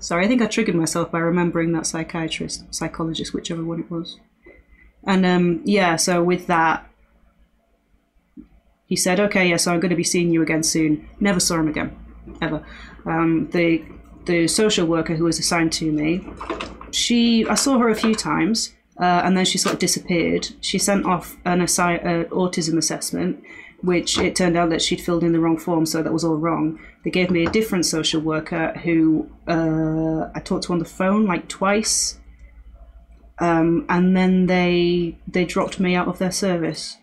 Sorry, I think I triggered myself by remembering that psychologist, whichever one it was. And yeah, so with that, he said, okay, yeah, so I'm going to be seeing you again soon. Never saw him again, ever. The social worker who was assigned to me, I saw her a few times, and then she sort of disappeared. She sent off an autism assessment, which it turned out that she'd filled in the wrong form, so that was all wrong. They gave me a different social worker who I talked to on the phone like twice, and then they dropped me out of their service.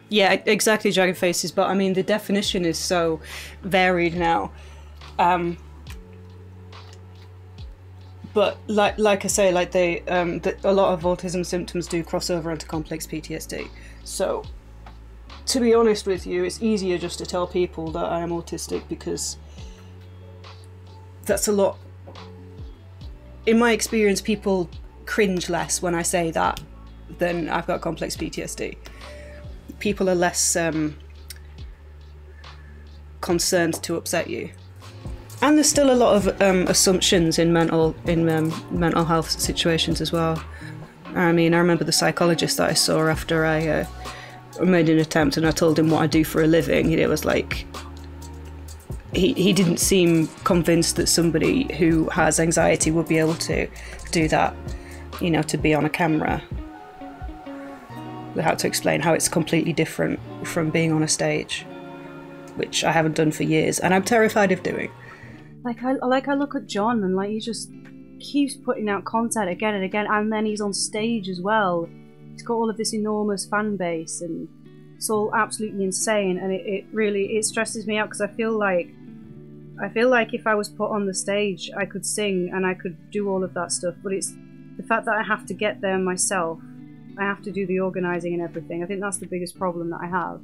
Yeah, exactly, Jagged Faces, but I mean, the definition is so varied now. But like I say, like a lot of autism symptoms do cross over into complex PTSD. So, to be honest with you, it's easier just to tell people that I am autistic because that's a lot. In my experience, people cringe less when I say that than I've got complex PTSD. People are less concerned to upset you. And there's still a lot of assumptions in mental health situations as well. I mean, I remember the psychologist that I saw after I made an attempt and I told him what I do for a living. It was like, he didn't seem convinced that somebody who has anxiety would be able to do that, you know, to be on a camera. We had to explain how it's completely different from being on a stage, which I haven't done for years, and I'm terrified of doing. I look at John and like he just keeps putting out content again and again, and then he's on stage as well. He's got all of this enormous fan base, and it's all absolutely insane. And it really stresses me out because I feel like if I was put on the stage, I could sing and I could do all of that stuff. But it's the fact that I have to get there myself. I have to do the organising and everything. I think that's the biggest problem that I have.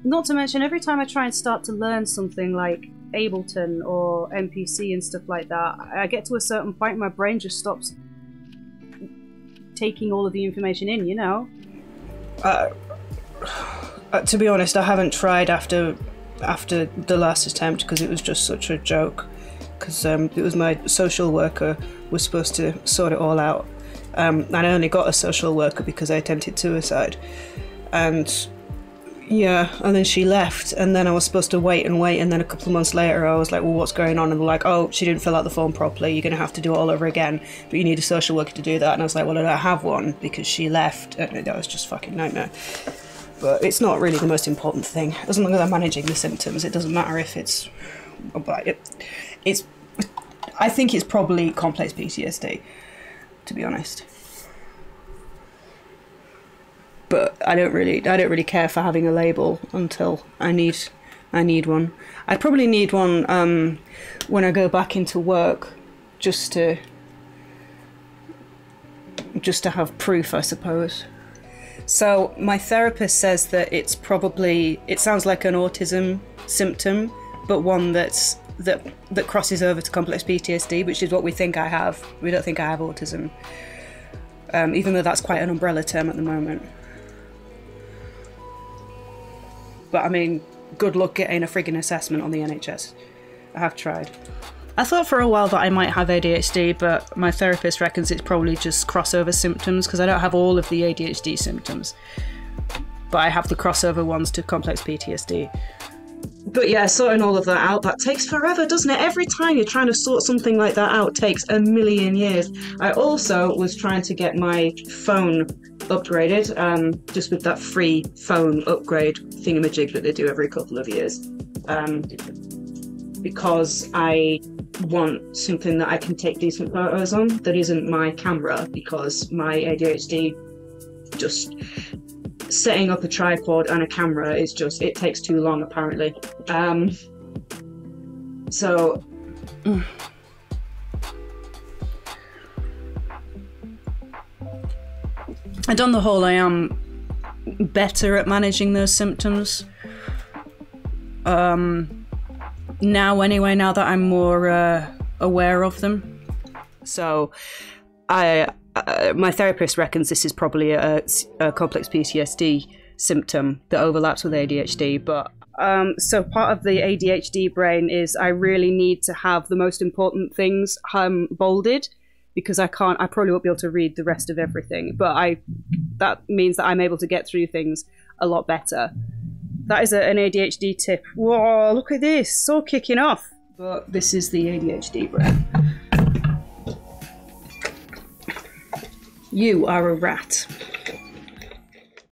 Not to mention, every time I try and start to learn something like Ableton or MPC and stuff like that, I get to a certain point and my brain just stops taking all of the information in, you know? To be honest, I haven't tried after the last attempt because it was just such a joke. Because it was my social worker was supposed to sort it all out. And I only got a social worker because I attempted suicide. And yeah, and then she left, and then I was supposed to wait, and then a couple of months later I was like, well, what's going on? And they're like, oh, she didn't fill out the form properly, you're going to have to do it all over again, but you need a social worker to do that. And I was like, well, I don't have one because she left, and that was just fucking nightmare. But it's not really the most important thing. As long as I'm managing the symptoms, it doesn't matter if it's... I think it's probably complex PTSD, to be honest. But I don't really care for having a label until I need one. I probably need one when I go back into work, just to have proof, I suppose. So my therapist says that it sounds like an autism symptom, but one that crosses over to complex PTSD, which is what we think I have. We don't think I have autism, even though that's quite an umbrella term at the moment. But I mean, good luck getting a friggin' assessment on the NHS. I have tried. I thought for a while that I might have ADHD, but my therapist reckons it's probably just crossover symptoms because I don't have all of the ADHD symptoms. But I have the crossover ones to complex PTSD. But yeah, sorting all of that out, that takes forever, doesn't it? Every time you're trying to sort something like that out takes a million years. I also was trying to get my phone upgraded, just with that free phone upgrade thingamajig that they do every couple of years. Because I want something that I can take decent photos on that isn't my camera, because my ADHD, just setting up a tripod and a camera is just, it takes too long apparently. So and on the whole, I am better at managing those symptoms now anyway, now that I'm more aware of them. So my therapist reckons this is probably a complex PTSD symptom that overlaps with ADHD, but So part of the ADHD brain is I really need to have the most important things bolded, because I probably won't be able to read the rest of everything, but that means that I'm able to get through things a lot better. That is an ADHD tip. Whoa, look at this, so kicking off. But this is the ADHD brain. You are a rat.